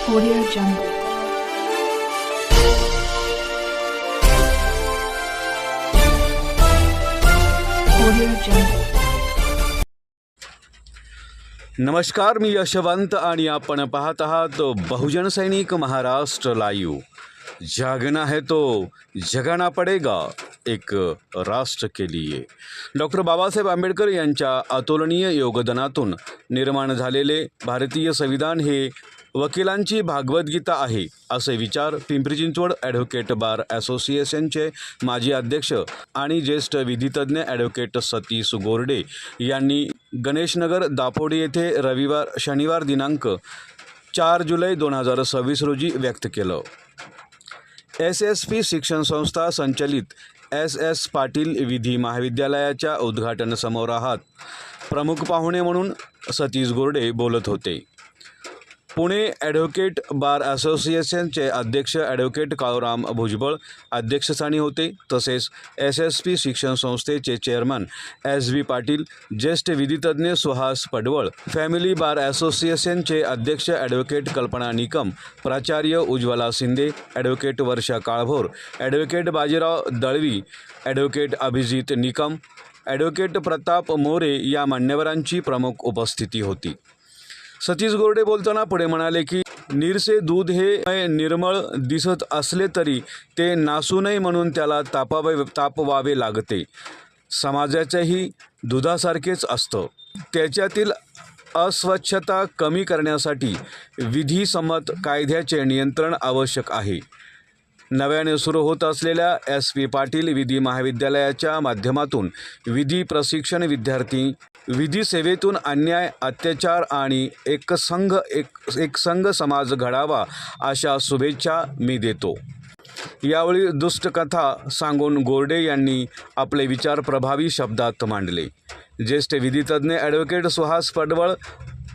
Audio Jungle. Audio Jungle. नमस्कार, मी यशवंत आणि आपण पाहत आहात बहुजन सैनिक महाराष्ट्र लाईव्ह। जागना है तो जगाना पडेगा, एक राष्ट्र के लिए। डॉक्टर बाबासाहेब आंबेडकर यांच्या अतुलनीय योगदानातून निर्माण झालेले भारतीय संविधान हे वकिलांची भागवद्गीता आहे, असे विचार पिंपरी चिंचवड ॲडव्होकेट बार असोसिएशनचे माजी अध्यक्ष आणि ज्येष्ठ विधितज्ञ ॲडव्होकेट सतीश गोरडे यांनी गणेशनगर दापोडी येथे शनिवार दिनांक 4 जुलै 2026 रोजी व्यक्त केलं। SSP शिक्षण संस्था संचलित SS पाटील विधी महाविद्यालयाच्या उद्घाटन समारोहात प्रमुख पाहुणे म्हणून सतीश गोरडे बोलत होते। पुणे ॲडव्होकेट बार असोसिएशनचे अध्यक्ष ॲडव्होकेट काळूराम भुजबळ अध्यक्षस्थानी होते। तसेच SSP शिक्षण संस्थेचे चेअरमन SB पाटील, ज्येष्ठ विधितज्ञ सुहास पडवळ, फॅमिली बार असोसिएशनचे अध्यक्ष ॲडव्होकेट कल्पना निकम, प्राचार्य Ujjwala Shinde, advocate Varsha Kalbhor, advocate Bajirao Dalvi, advocate Abhijit Nikam, advocate Pratap More या मान्यवरांची प्रमुख उपस्थिती होती। सतीश गोरडे बोलताना पुढे म्हणाले की निरसे दूध हे निर्मळ दिसत असले तरी ते नासू नये म्हणून त्याला तापवावे लागते। समाजाचेही दुधासारखेच असतं। त्याच्यातील अस्वच्छता कमी करण्यासाठी विधिसम्मत कायद्याचे नियंत्रण आवश्यक आहे। नव्याने सुरू होत असलेल्या SP पाटील विधी महाविद्यालयाच्या माध्यमातून विधी प्रशिक्षण विद्यार्थी विधी सेवेतून अन्याय, अत्याचार आणि एकसंघ समाज घडावा अशा शुभेच्छा मी देतो। यावेळी दुष्टकथा सांगून गोरडे यांनी आपले विचार प्रभावी शब्दात मांडले। ज्येष्ठ विधितज्ञ ॲडव्होकेट सुहास पडवळ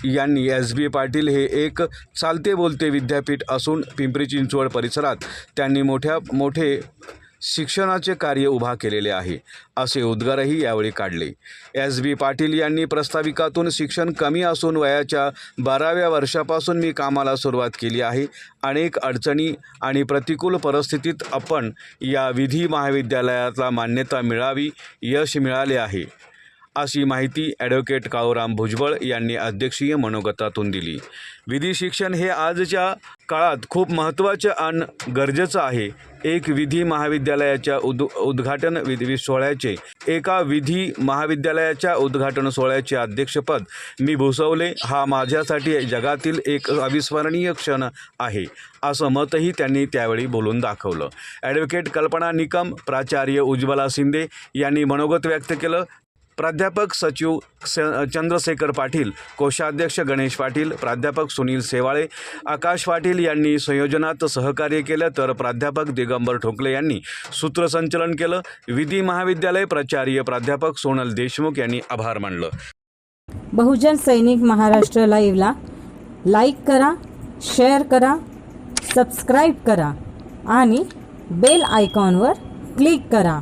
यांनी SB पाटील हे एक चालते बोलते विद्यापीठ असून पिंपरी चिंचवड परिसरात त्यांनी मोठे शिक्षणाचे कार्य उभा केलेले आहे, असे उद्गारही यावेळी काढले। SB पाटील यांनी प्रस्ताविकातून शिक्षण कमी असून वयाच्या 12व्या वर्षापासून मी कामाला सुरुवात केली आहे। अनेक अडचणी आणि प्रतिकूल परिस्थितीत आपण या विधी महाविद्यालयाला मान्यता मिळावी, यश मिळाले आहे, अशी माहिती ॲडव्होकेट काळूराम भुजबळ यांनी अध्यक्षीय मनोगतातून दिली। विधी शिक्षण हे आजच्या काळात खूप महत्त्वाचे आणि गरजेचं आहे। एक विधी महाविद्यालयाच्या उद्घाटन उद्घाटन सोहळ्याचे अध्यक्षपद मी भूषवले हा माझ्यासाठी जगातील एक अविस्मरणीय क्षण आहे, असं मतही त्यांनी त्यावेळी बोलून दाखवलं। ॲडव्होकेट कल्पना निकम, प्राचार्य उज्ज्वला शिंदे यांनी मनोगत व्यक्त केलं। प्राध्यापक सचिव चंद्रशेखर पाटील, कोषाध्यक्ष गणेश पाटील, प्राध्यापक सुनील सेवाळे, आकाश पाटील यांनी संयोजनात सहकार्य केलं, तर प्राध्यापक दिगंबर ठोकले यांनी सूत्रसंचलन केलं। विधी महाविद्यालय प्राचार्य प्राध्यापक सोनल देशमुख यांनी आभार मानलं। बहुजन सैनिक महाराष्ट्र लाईव्हला लाईक करा, शेअर करा, सबस्क्राईब करा आणि बेल आयकॉनवर क्लिक करा।